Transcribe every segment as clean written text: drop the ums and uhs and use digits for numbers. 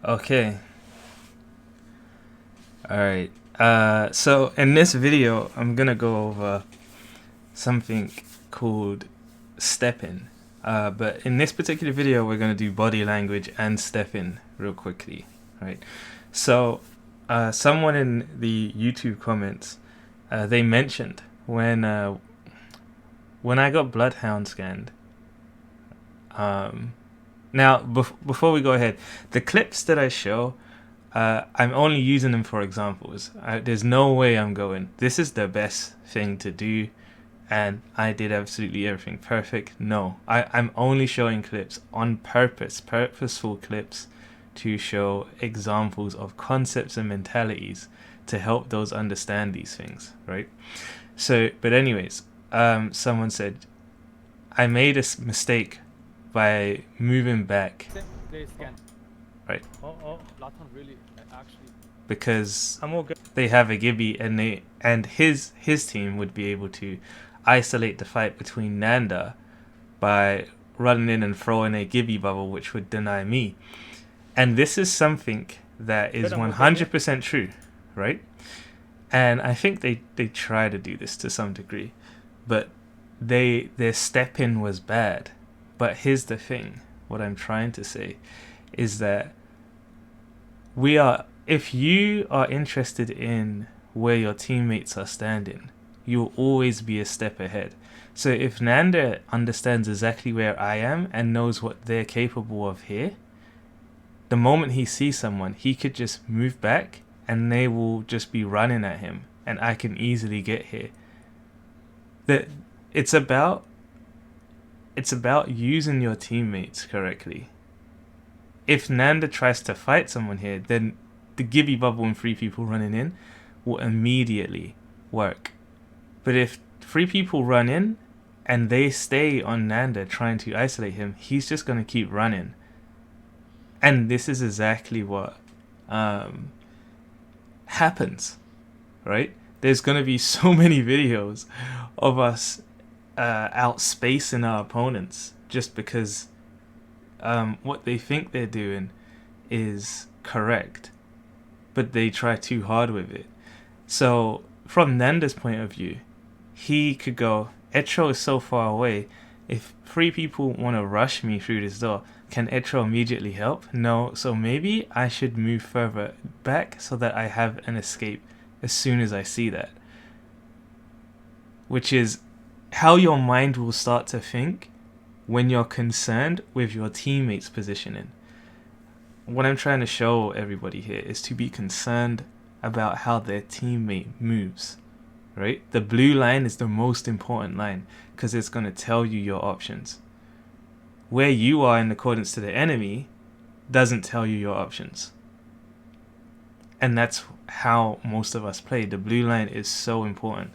Okay. All right. So in this video, I'm gonna go over something called stepping. But in this particular video, we're gonna do body language and stepping real quickly, right? So, someone in the YouTube comments, they mentioned when I got Bloodhound scanned. Um, Now, before we go ahead, the clips that I show, I'm only using them for examples. There's no way I'm going, this is the best thing to do, and I did absolutely everything perfect. No, I'm only showing clips on purpose, purposeful clips to show examples of concepts and mentalities to help those understand these things, right? So, but anyways, someone said, I made a mistake by moving back, They scan. right? Latin really, actually. Because I'm all good. they have a Gibby, and his team would be able to isolate the fight between Nanda by running in and throwing a Gibby bubble, which would deny me. And this is something that is 100% true, right? And I think they try to do this to some degree, but their step in was bad. But here's the thing: what I'm trying to say is that if you are interested in where your teammates are standing, you'll always be a step ahead. So if Nanda understands exactly where I am and knows what they're capable of here, the moment he sees someone, he could just move back and they will just be running at him and I can easily get here. That it's about using your teammates correctly. If Nanda tries to fight someone here, then the Gibby bubble and 3 people running in will immediately work. But if 3 people run in and they stay on Nanda trying to isolate him, he's just going to keep running. And this is exactly what happens, right? There's going to be so many videos of us outspacing our opponents just because what they think they're doing is correct, but they try too hard with it. So from Nanda's point of view, he could go, Etro is so far away. If 3 people want to rush me through this door, can Etro immediately help? No, so maybe I should move further back so that I have an escape as soon as I see that. Which is how your mind will start to think when you're concerned with your teammates' positioning. What I'm trying to show everybody here is to be concerned about how their teammate moves, right? The blue line is the most important line because it's going to tell you your options. Where you are in accordance to the enemy doesn't tell you your options. And that's how most of us play. The blue line is so important.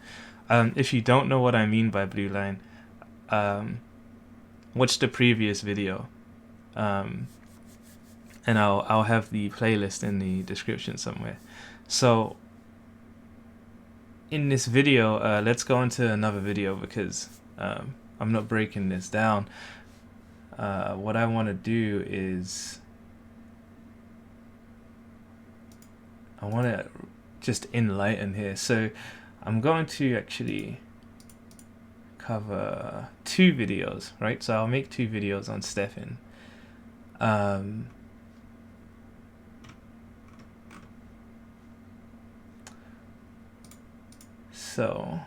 If you don't know what I mean by blue line, watch the previous video. And I'll have the playlist in the description somewhere. So in this video, let's go into another video because I'm not breaking this down. What I want to do is I want to just enlighten here. So I'm going to actually cover 2 videos, right? So I'll make 2 videos on Stefan. So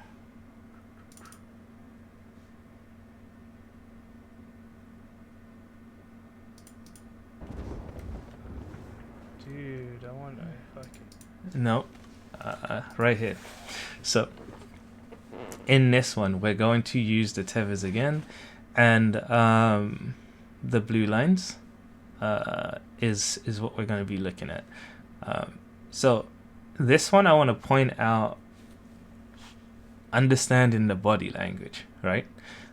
Dude, I want no, right here. So in this one, we're going to use the tethers again, and the blue lines is what we're going to be looking at. So this one, I want to point out understanding the body language, right,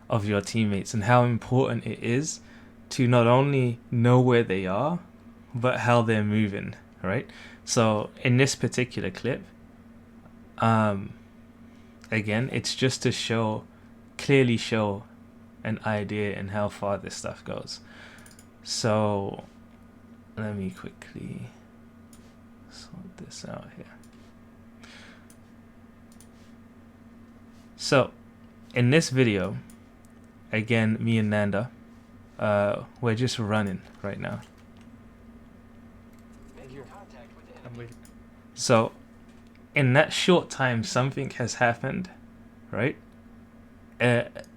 of your teammates and how important it is to not only know where they are, but how they're moving, right? So in this particular clip, again, it's just to clearly show an idea and how far this stuff goes. So let me quickly sort this out here. So, in this video, again, me and Nanda, we're just running right now. I'm waiting. So, in that short time, something has happened, right?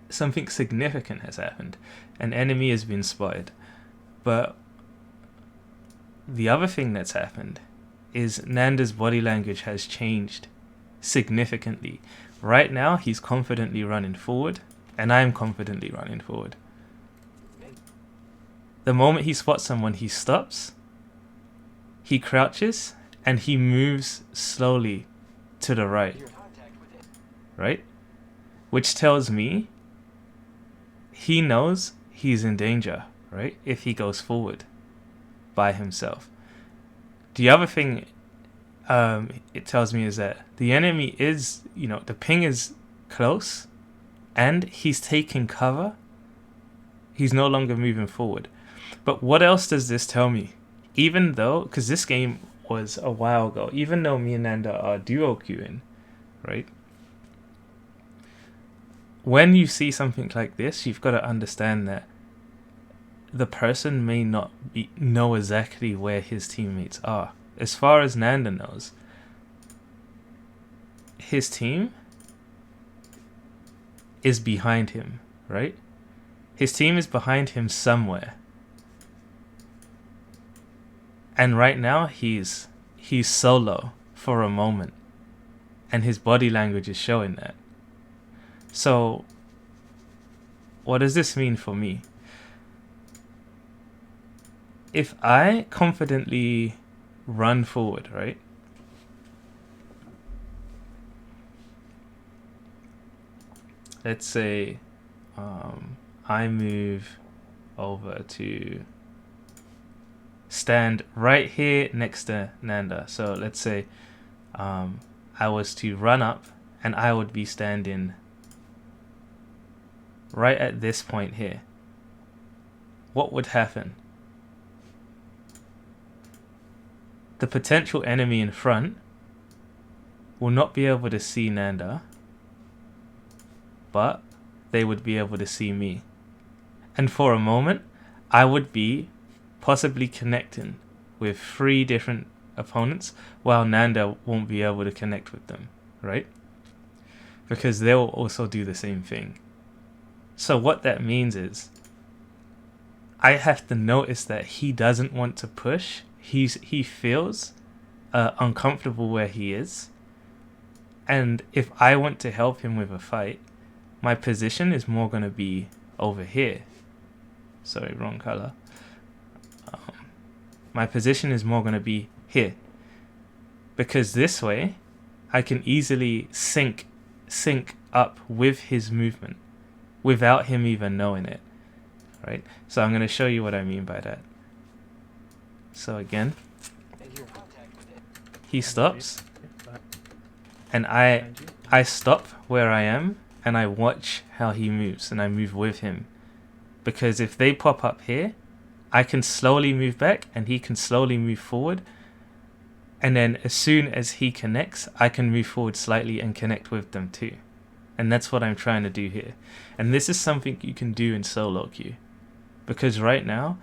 Something significant has happened. An enemy has been spotted. But the other thing that's happened is Nanda's body language has changed significantly. Right now, he's confidently running forward, and I'm confidently running forward. The moment he spots someone, he stops, he crouches, and he moves slowly to the right. Right? Which tells me he knows he's in danger, right? If he goes forward by himself. The other thing it tells me is that the enemy is, the ping is close and he's taking cover. He's no longer moving forward. But what else does this tell me? Even though, because this game was a while ago, even though me and Nanda are duo queuing, right? When you see something like this, you've got to understand that the person may not know exactly where his teammates are. As far as Nanda knows, his team is behind him, right? His team is behind him somewhere. And right now he's solo for a moment. And his body language is showing that. So what does this mean for me? If I confidently run forward, right? Let's say I move over to stand right here next to Nanda. So let's say I was to run up and I would be standing right at this point here. What would happen? The potential enemy in front will not be able to see Nanda, but they would be able to see me. And for a moment, I would be possibly connecting with 3 different opponents, while Nanda won't be able to connect with them, right? Because they'll also do the same thing. So what that means is, I have to notice that he doesn't want to push. He feels uncomfortable where he is. And if I want to help him with a fight, my position is more going to be over here. Sorry, wrong color. My position is more going to be here. Because this way, I can easily sync up with his movement without him even knowing it. Right? So I'm going to show you what I mean by that. So again, he stops, and I stop where I am, and I watch how he moves, and I move with him. Because if they pop up here, I can slowly move back, and he can slowly move forward. And then as soon as he connects, I can move forward slightly and connect with them too. And that's what I'm trying to do here. And this is something you can do in solo queue. Because right now,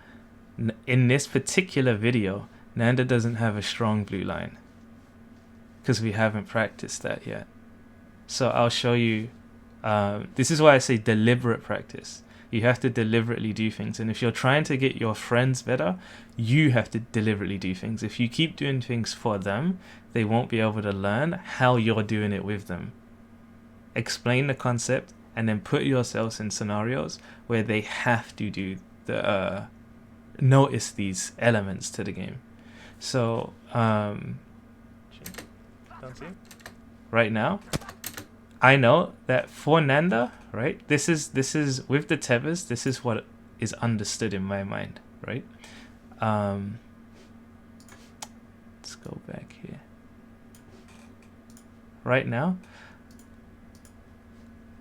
in this particular video, Nanda doesn't have a strong blue line. Because we haven't practiced that yet. So I'll show you. This is why I say deliberate practice. You have to deliberately do things. And if you're trying to get your friends better, you have to deliberately do things. If you keep doing things for them, they won't be able to learn how you're doing it with them. Explain the concept and then put yourselves in scenarios where they have to do the notice these elements to the game. So right now, I know that for Nanda, right, this is with the tethers, this is what is understood in my mind, right? Let's go back here. Right now,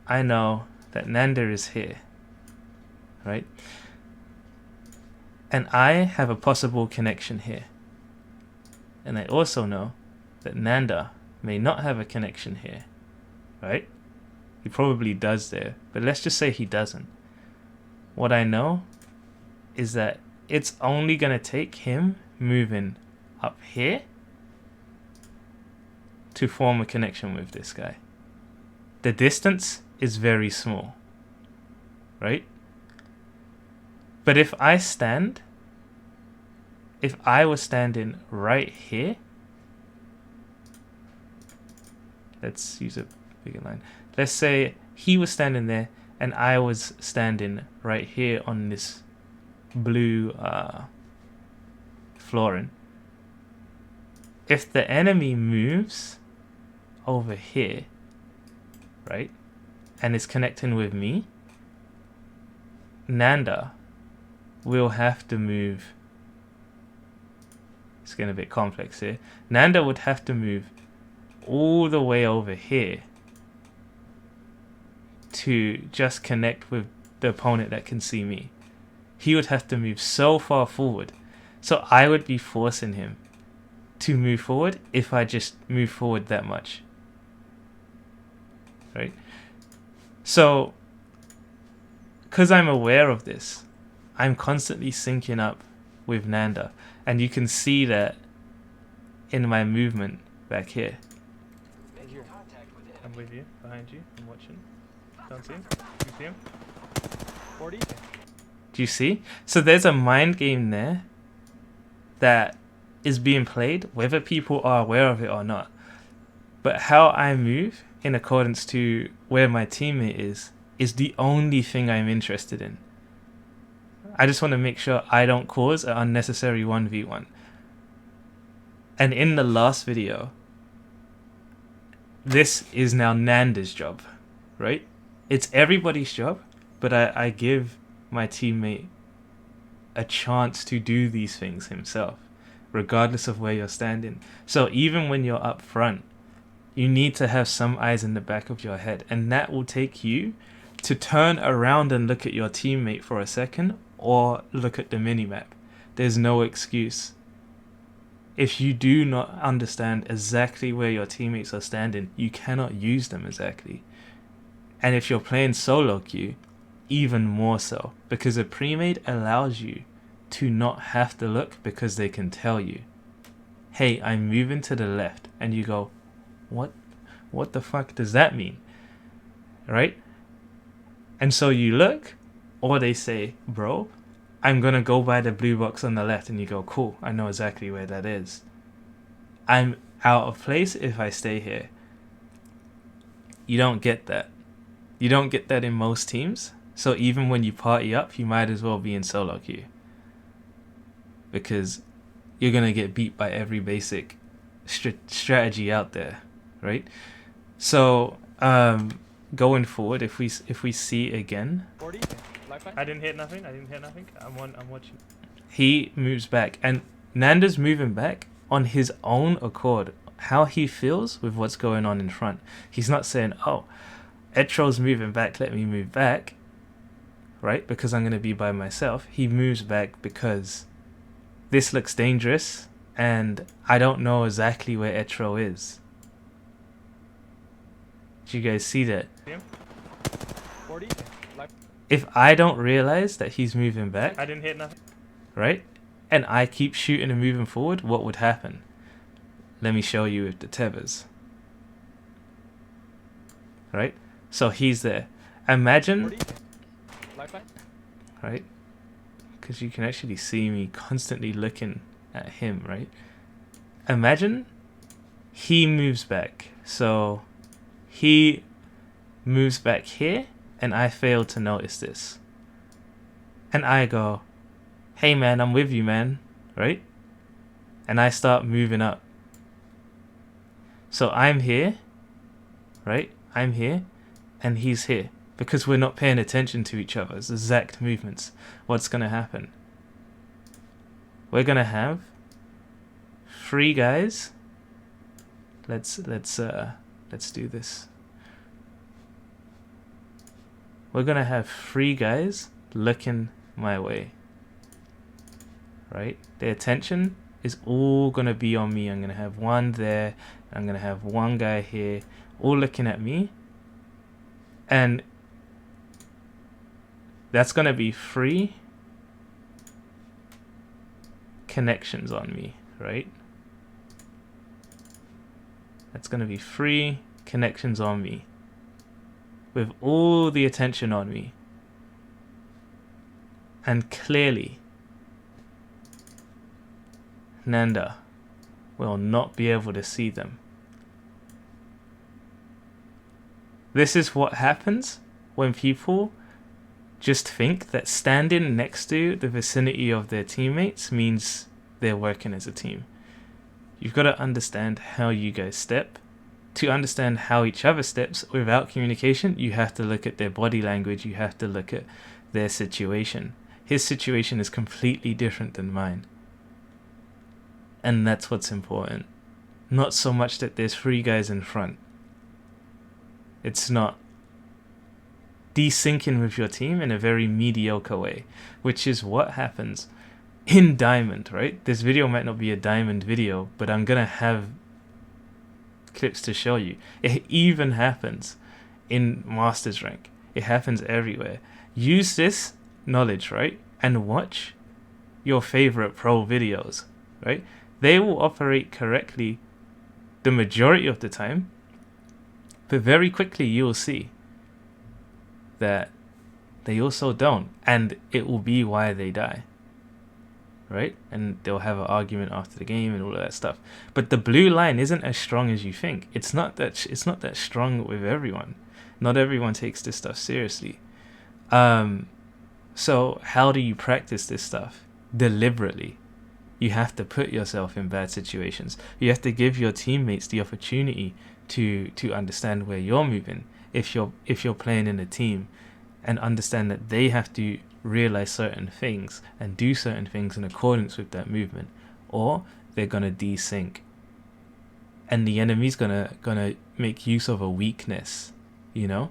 I know that Nanda is here, right? And I have a possible connection here. And I also know that Nanda may not have a connection here, right? He probably does there, but let's just say he doesn't. What I know is that it's only going to take him moving up here to form a connection with this guy. The distance is very small, right? But if I was standing right here, let's use a bigger line. Let's say he was standing there and I was standing right here on this blue flooring. If the enemy moves over here, right, and is connecting with me, Nanda will have to move. It's getting a bit complex here. Nanda would have to move all the way over here to just connect with the opponent that can see me. He would have to move so far forward. So I would be forcing him to move forward if I just move forward that much. Right? So, because I'm aware of this, I'm constantly syncing up with Nanda. And you can see that in my movement back here. Making contact with I'm enemy. with you, behind you, I'm watching. Don't see him? You see him? 40. Do you see? So there's a mind game there that is being played, whether people are aware of it or not. But how I move in accordance to where my teammate is the only thing I'm interested in. I just want to make sure I don't cause an unnecessary 1v1. And in the last video, this is now Nanda's job, right? It's everybody's job, but I give my teammate a chance to do these things himself, regardless of where you're standing. So even when you're up front, you need to have some eyes in the back of your head, and that will take you to turn around and look at your teammate for a second or look at the minimap. There's no excuse. If you do not understand exactly where your teammates are standing, you cannot use them exactly. And if you're playing solo queue, even more so, because a pre-made allows you to not have to look because they can tell you, hey, I'm moving to the left, and you go, what the fuck does that mean? Right? And so you look, or they say, bro, I'm gonna go by the blue box on the left, and you go, cool, I know exactly where that is. I'm out of place if I stay here. You don't get that. You don't get that in most teams. So even when you party up, you might as well be in solo queue, because you're gonna get beat by every basic strategy out there, right? So going forward, if we see again, 40. Lifeline. I didn't hit nothing. I'm watching. He moves back, and Nanda's moving back on his own accord. How he feels with what's going on in front. He's not saying, "Oh, Etro's moving back. Let me move back." Right? Because I'm gonna be by myself. He moves back because this looks dangerous, and I don't know exactly where Etro is. Do you guys see that? 40. Life. If I don't realize that he's moving back, I didn't hit nothing. right? And I keep shooting and moving forward, what would happen? Let me show you with the tethers. Right? So he's there. Imagine, 40. Lifeline. right? Because you can actually see me constantly looking at him, right? Imagine he moves back. So he moves back here, and I fail to notice this. And I go, hey man, I'm with you, man, right? And I start moving up. So I'm here, right? I'm here, and he's here. Because we're not paying attention to each other's exact movements. What's gonna happen? We're gonna have 3 guys. Let's do this. We're gonna have 3 guys looking my way. right? Their attention is all going to be on me. I'm going to have one there. I'm going to have one guy here, all looking at me. And that's going to be free connections on me, right? That's going to be free connections on me with all the attention on me. And clearly, Nanda will not be able to see them. This is what happens when people just think that standing next to the vicinity of their teammates means they're working as a team. You've got to understand how you guys step. To understand how each other steps without communication, you have to look at their body language. You have to look at their situation. His situation is completely different than mine. And that's what's important. Not so much that there's 3 guys in front. It's not. Desyncing with your team in a very mediocre way, which is what happens in Diamond, right? This video might not be a Diamond video, but I'm gonna have clips to show you. It even happens in Masters rank. It happens everywhere. Use this knowledge, right? And watch your favorite pro videos, right? They will operate correctly the majority of the time, but very quickly you will see that they also don't, and it will be why they die, right? And they'll have an argument after the game and all of that stuff. But the blue line isn't as strong as you think. It's not that strong with everyone. Not everyone takes this stuff seriously. So how do you practice this stuff? Deliberately. You have to put yourself in bad situations. You have to give your teammates the opportunity to understand where you're moving if you're playing in a team, and understand that they have to realize certain things and do certain things in accordance with that movement, or they're gonna desync. And the enemy's gonna make use of a weakness, you know?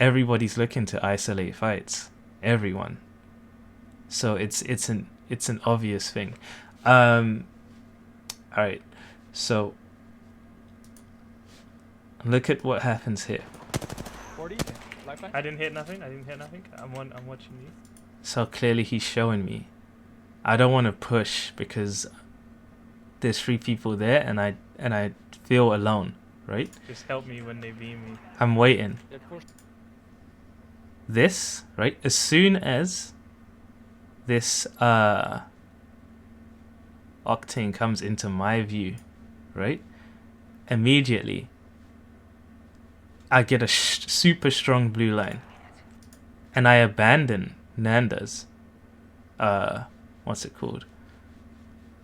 Everybody's looking to isolate fights. Everyone. So it's an obvious thing. Alright, so look at what happens here. 40. Life back. I didn't hit nothing. I'm watching you. So clearly he's showing me. I don't want to push because there's 3 people there, and I feel alone, right? Just help me when they beam me. I'm waiting. Yeah, push. This, right? As soon as this Octane comes into my view, right? Immediately I get a super strong blue line, and I abandon Nanda's what's it called,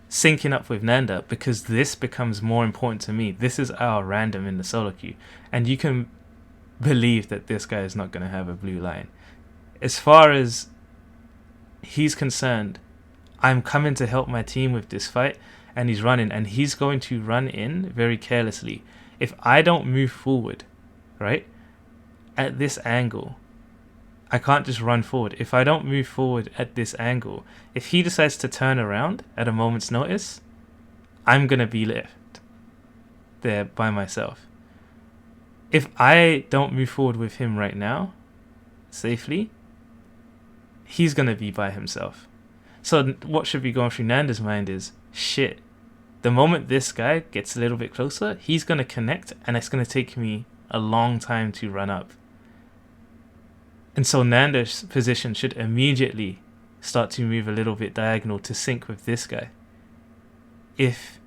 syncing up with Nanda, because this becomes more important to me. This is our random in the solo queue, and you can believe that this guy is not going to have a blue line. As far as he's concerned, I'm coming to help my team with this fight, and he's running, and he's going to run in very carelessly. If I don't move forward, right, at this angle, I can't just run forward. If I don't move forward at this angle, if he decides to turn around at a moment's notice, I'm going to be left there by myself. If I don't move forward with him right now, safely, he's going to be by himself. So what should be going through Nanda's mind is, shit, the moment this guy gets a little bit closer, he's going to connect, and it's going to take me a long time to run up. And so Nanda's position should immediately start to move a little bit diagonal to sync with this guy, if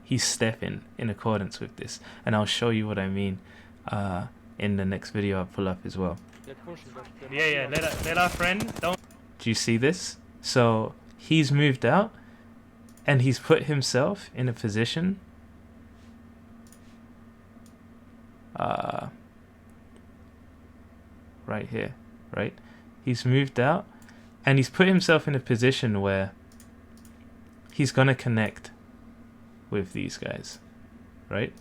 he's stepping in accordance with this. And I'll show you what I mean in the next video I'll pull up as well. Yeah, let our friend don't. Do you see this? So he's moved out, and he's put himself in a position right here, right? He's moved out, and he's put himself in a position where he's gonna connect with these guys, right?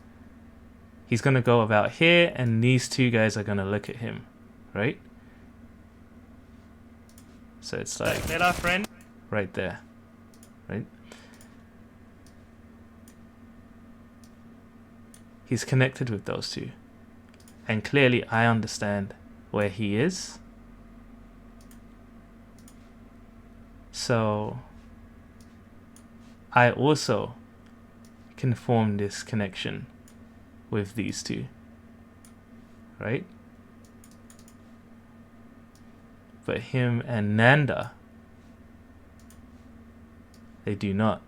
He's gonna go about here, and these 2 guys are gonna look at him, right? So it's like, let our friend right there, right? He's connected with those two. And clearly I understand where he is. So I also can form this connection with these two, right? But him and Nanda, they do not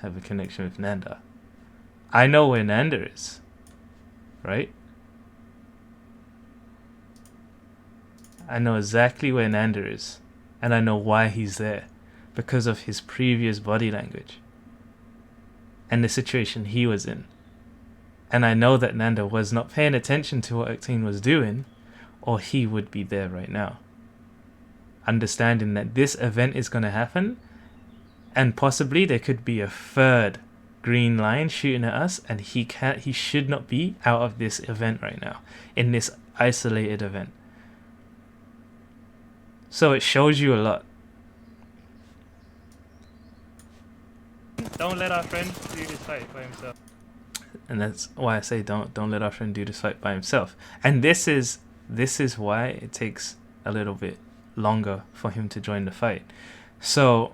have a connection with Nanda. I know where Nanda is, right? I know exactly where Nanda is, and I know why he's there, because of his previous body language and the situation he was in. And I know that Nanda was not paying attention to what Octane was doing, or he would be there right now. Understanding that this event is going to happen, and possibly there could be a third green line shooting at us, and he should not be out of this event right now, in this isolated event. So it shows you a lot. Don't let our friend do this fight by himself. And that's why I say don't let our friend do this fight by himself. And this is why it takes a little bit longer for him to join the fight. So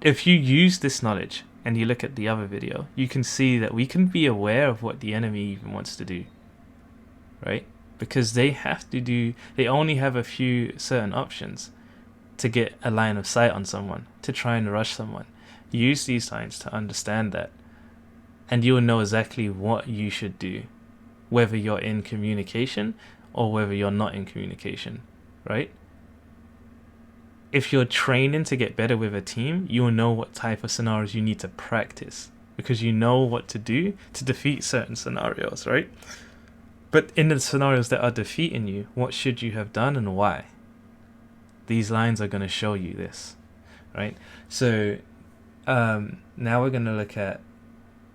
if you use this knowledge and you look at the other video, you can see that we can be aware of what the enemy even wants to do, right? Because they only have a few certain options to get a line of sight on someone, to try and rush someone. Use these signs to understand that, and you will know exactly what you should do, whether you're in communication or whether you're not in communication, right? If you're training to get better with a team, you will know what type of scenarios you need to practice, because you know what to do to defeat certain scenarios, right? But in the scenarios that are defeating you, what should you have done and why? These lines are going to show you this, right? So now we're going to look at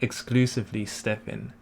exclusively stepping